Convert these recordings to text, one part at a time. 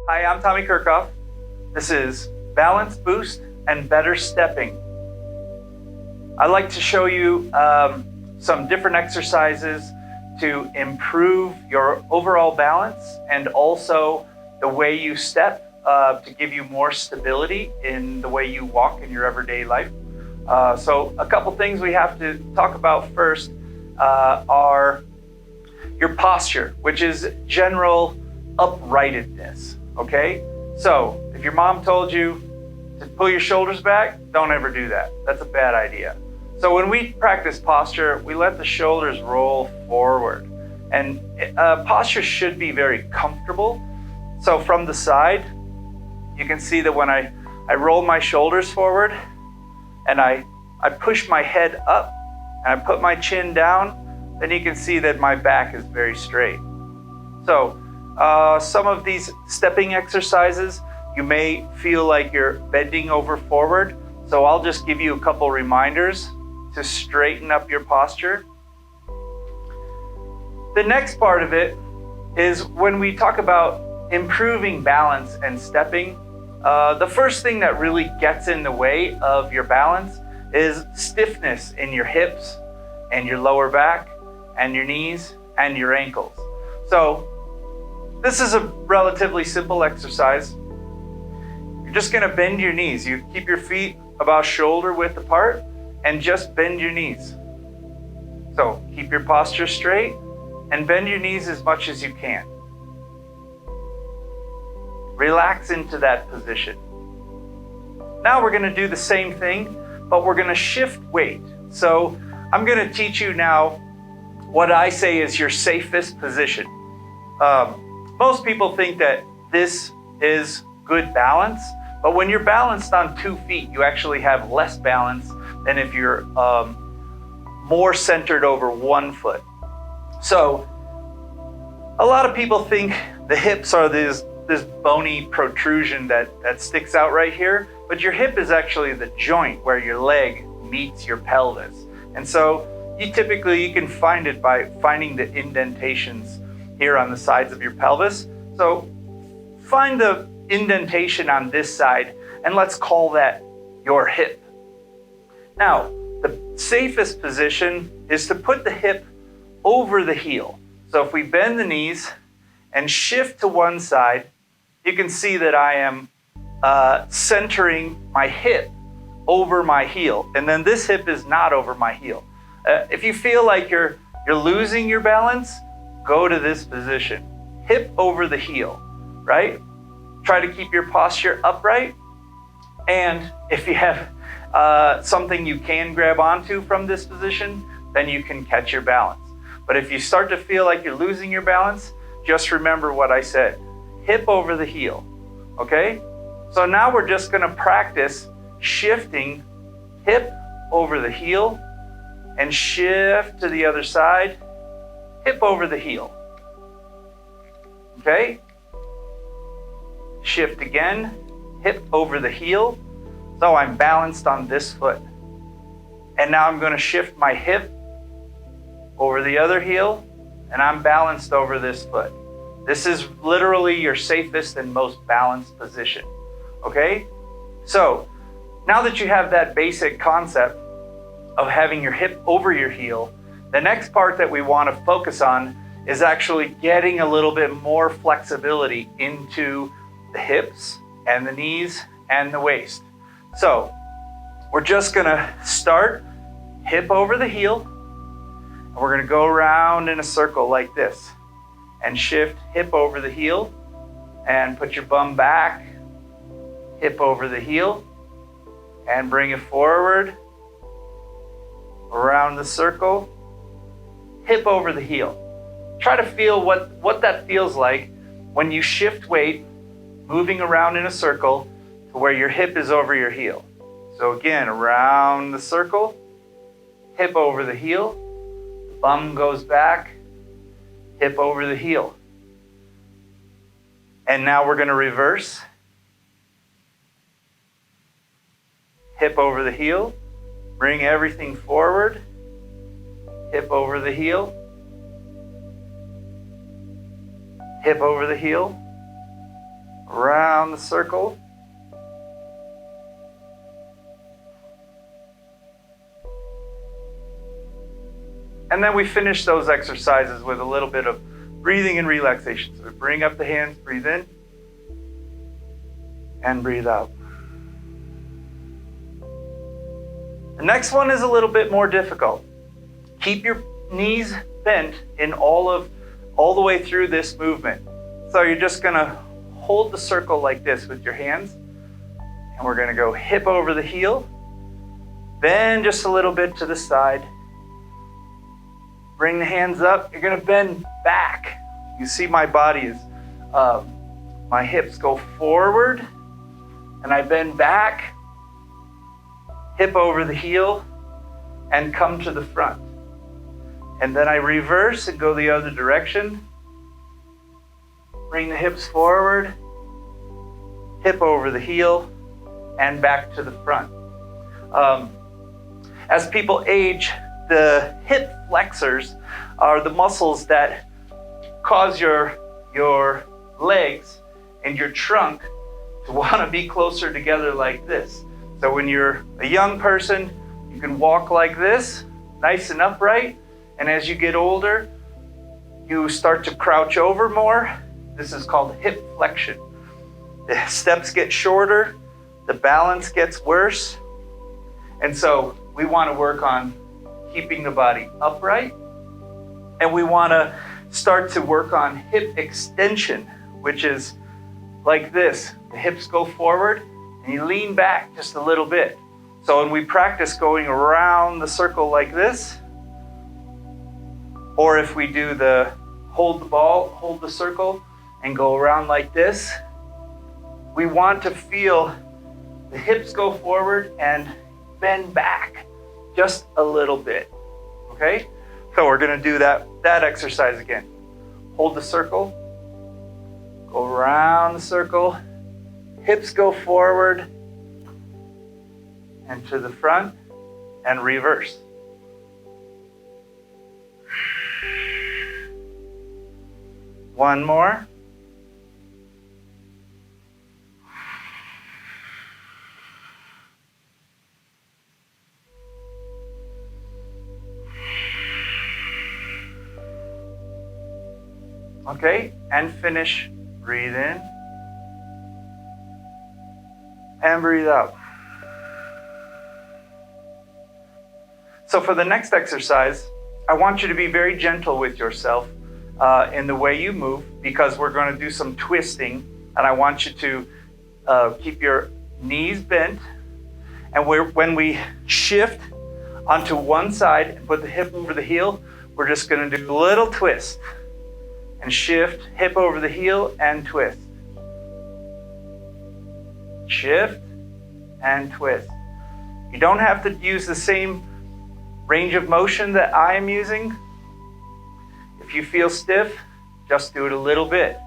Hi, I'm Tommy Kirchhoff. This is Balance Boost and Better Stepping. I'd like to show you some different exercises to improve your overall balance and also the way you step to give you more stability in the way you walk in your everyday life. So a couple things we have to talk about first are your posture, which is general uprightedness. Okay, so if your mom told you to pull your shoulders back, don't ever do that. That's a bad idea. So when we practice posture, we let the shoulders roll forward. And posture should be very comfortable. So from the side, you can see that when I roll my shoulders forward and I push my head up and I put my chin down, then you can see that my back is very straight. So some of these stepping exercises, you may feel like you're bending over forward. So I'll just give you a couple reminders to straighten up your posture. The next part of it is when we talk about improving balance and stepping, the first thing that really gets in the way of your balance is stiffness in your hips and your lower back and your knees and your ankles. So this is a relatively simple exercise. You're just gonna bend your knees. You keep your feet about shoulder width apart and just bend your knees. So keep your posture straight and bend your knees as much as you can. Relax into that position. Now we're gonna do the same thing, but we're gonna shift weight. So I'm gonna teach you now what I say is your safest position. Most people think that this is good balance, but when you're balanced on 2 feet, you actually have less balance than if you're more centered over 1 foot. So a lot of people think the hips are this bony protrusion that sticks out right here, but your hip is actually the joint where your leg meets your pelvis. And so you can find it by finding the indentations here on the sides of your pelvis. So find the indentation on this side and let's call that your hip. Now, the safest position is to put the hip over the heel. So if we bend the knees and shift to one side, you can see that I am centering my hip over my heel. And then this hip is not over my heel. If you feel like you're losing your balance, go to this position, hip over the heel, right? Try to keep your posture upright. And if you have something you can grab onto from this position, then you can catch your balance. But if you start to feel like you're losing your balance, just remember what I said, hip over the heel, okay? So now we're just gonna practice shifting hip over the heel and shift to the other side, hip over the heel, okay? Shift again, hip over the heel. So I'm balanced on this foot. And now I'm gonna shift my hip over the other heel and I'm balanced over this foot. This is literally your safest and most balanced position, okay? So now that you have that basic concept of having your hip over your heel, the next part that we want to focus on is actually getting a little bit more flexibility into the hips and the knees and the waist. So we're just gonna start hip over the heel, and we're gonna go around in a circle like this and shift hip over the heel and put your bum back, hip over the heel, and bring it forward, around the circle, hip over the heel. Try to feel what that feels like when you shift weight, moving around in a circle to where your hip is over your heel. So again, around the circle, hip over the heel, bum goes back, hip over the heel. And now we're gonna reverse. Hip over the heel, bring everything forward, hip over the heel, hip over the heel, around the circle. And then we finish those exercises with a little bit of breathing and relaxation. So we bring up the hands, breathe in, and breathe out. The next one is a little bit more difficult. Keep your knees bent in all the way through this movement. So you're just gonna hold the circle like this with your hands, and we're gonna go hip over the heel, bend just a little bit to the side, bring the hands up, you're gonna bend back. You see my body is, my hips go forward, and I bend back, hip over the heel, and come to the front. And then I reverse and go the other direction. Bring the hips forward, hip over the heel, and back to the front. As people age, the hip flexors are the muscles that cause your legs and your trunk to want to be closer together like this. So when you're a young person, you can walk like this, nice and upright. And as you get older, you start to crouch over more. This is called hip flexion. The steps get shorter, the balance gets worse. And so we want to work on keeping the body upright. And we want to start to work on hip extension, which is like this. The hips go forward and you lean back just a little bit. So when we practice going around the circle like this, or if we do the hold the ball, hold the circle, and go around like this, we want to feel the hips go forward and bend back just a little bit, okay? So we're gonna do that exercise again. Hold the circle, go around the circle, hips go forward and to the front and reverse. One more. Okay, and finish. Breathe in and breathe out. So for the next exercise, I want you to be very gentle with yourself in the way you move, because we're going to do some twisting, and I want you to keep your knees bent. And when we shift onto one side and put the hip over the heel, we're just going to do a little twist and shift, hip over the heel and twist. Shift and twist. You don't have to use the same range of motion that I am using. If you feel stiff, just do it a little bit.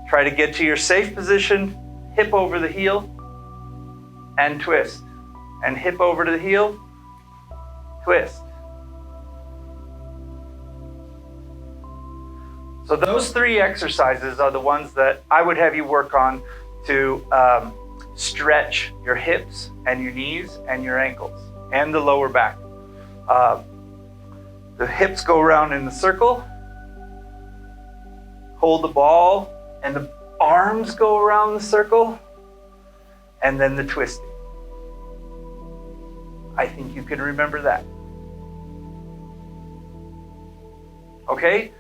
Try to get to your safe position, hip over the heel, and twist. And hip over to the heel, twist. So those three exercises are the ones that I would have you work on to stretch your hips and your knees and your ankles and the lower back. The hips go around in the circle. Hold the ball, and the arms go around the circle, and then the twisting. I think you can remember that. Okay,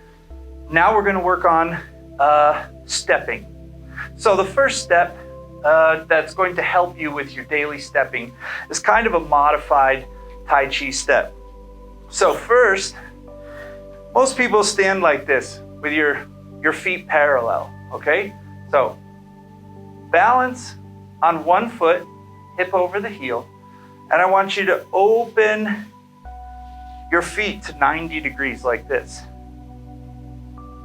now we're going to work on stepping. So the first step that's going to help you with your daily stepping is kind of a modified Tai Chi step. So first, most people stand like this with your feet parallel, okay? So balance on one foot, hip over the heel, and I want you to open your feet to 90 degrees like this.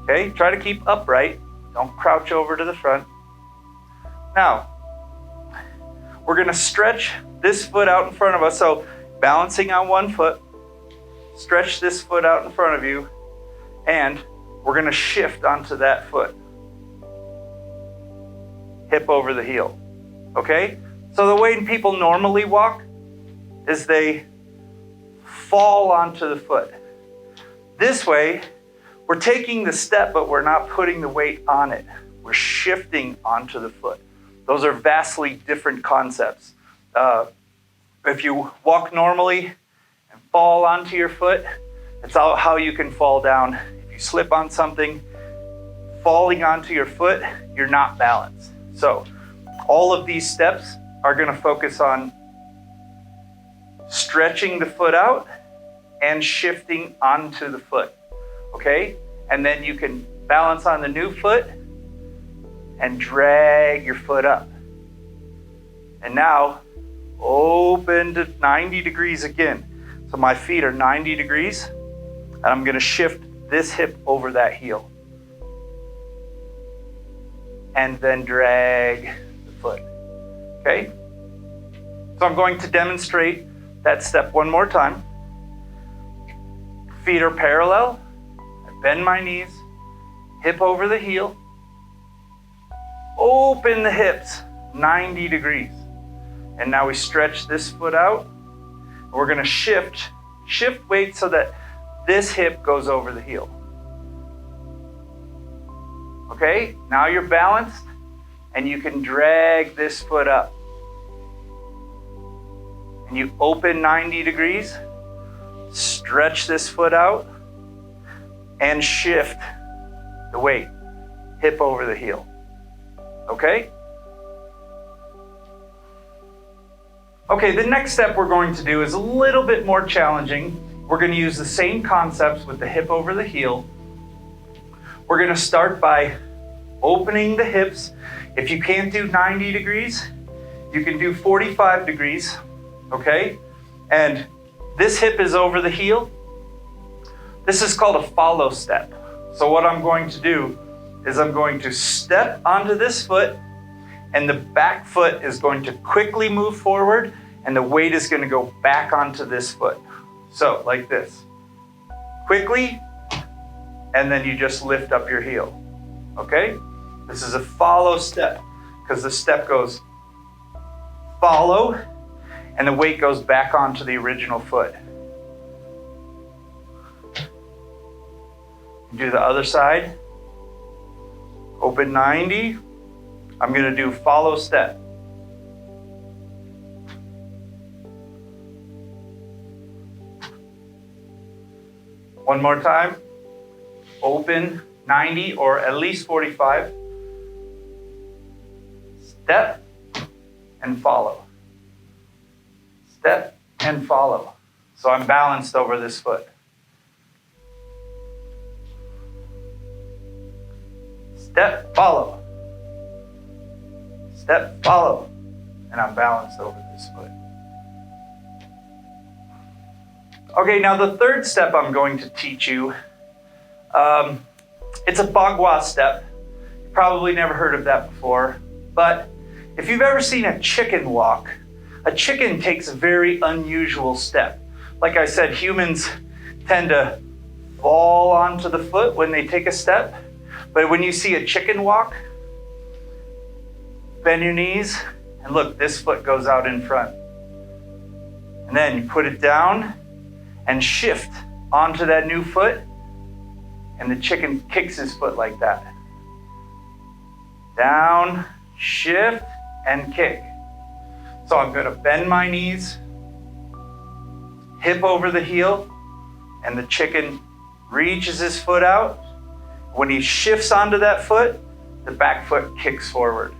Okay, try to keep upright. Don't crouch over to the front. Now, we're gonna stretch this foot out in front of us. So balancing on one foot, stretch this foot out in front of you, and we're gonna shift onto that foot. hip over the heel. Okay? So the way people normally walk is they fall onto the foot. This way, we're taking the step, but we're not putting the weight on it. We're shifting onto the foot. Those are vastly different concepts. If you walk normally and fall onto your foot, it's how you can fall down. If you slip on something, falling onto your foot, you're not balanced. So all of these steps are going to focus on stretching the foot out and shifting onto the foot. Okay? And then you can balance on the new foot and drag your foot up. And now open to 90 degrees again. So my feet are 90 degrees, and I'm going to shift this hip over that heel. And then drag the foot. Okay? So I'm going to demonstrate that step one more time. Feet are parallel. I bend my knees, hip over the heel. Open the hips, 90 degrees. And now we stretch this foot out. We're going to shift weight so that this hip goes over the heel. Okay, now you're balanced and you can drag this foot up. And you open 90 degrees, stretch this foot out, and shift the weight, hip over the heel. Okay? Okay, the next step we're going to do is a little bit more challenging. We're going to use the same concepts with the hip over the heel. We're going to start by opening the hips. If you can't do 90 degrees, you can do 45 degrees, okay? And this hip is over the heel. This is called a follow step. So what I'm going to do is I'm going to step onto this foot, and the back foot is going to quickly move forward, and the weight is going to go back onto this foot. So, like this. Quickly, and then you just lift up your heel. Okay? This is a follow step, because the step goes follow, and the weight goes back onto the original foot. Do the other side. Open 90. I'm going to do follow step. One more time. Open 90 or at least 45. Step and follow. Step and follow. So I'm balanced over this foot. Step, follow. Step, follow. And I'm balanced over this foot. Okay, now the third step I'm going to teach you, it's a bagua step. You probably never heard of that before, but if you've ever seen a chicken walk, a chicken takes a very unusual step. Like I said, humans tend to fall onto the foot when they take a step, but when you see a chicken walk, bend your knees, and look, this foot goes out in front. And then you put it down and shift onto that new foot, and the chicken kicks his foot like that. Down, shift, and kick. So I'm going to bend my knees, hip over the heel, and the chicken reaches his foot out. When he shifts onto that foot, the back foot kicks forward.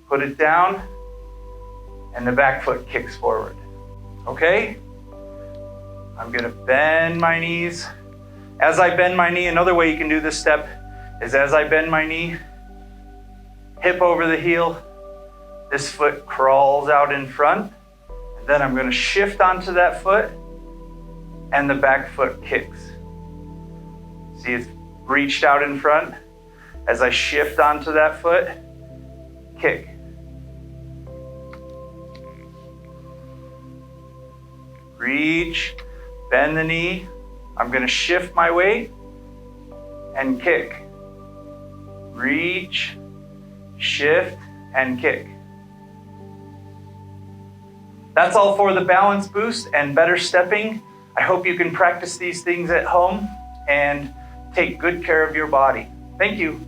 Put it down, and the back foot kicks forward. Okay? I'm going to bend my knees. As I bend my knee, another way you can do this step is as I bend my knee, hip over the heel, this foot crawls out in front, and then I'm going to shift onto that foot, and the back foot kicks. See, it's reached out in front. As I shift onto that foot, kick. Reach, bend the knee. I'm going to shift my weight and kick. Reach, shift, and kick. That's all for the balance boost and better stepping. I hope you can practice these things at home and take good care of your body. Thank you.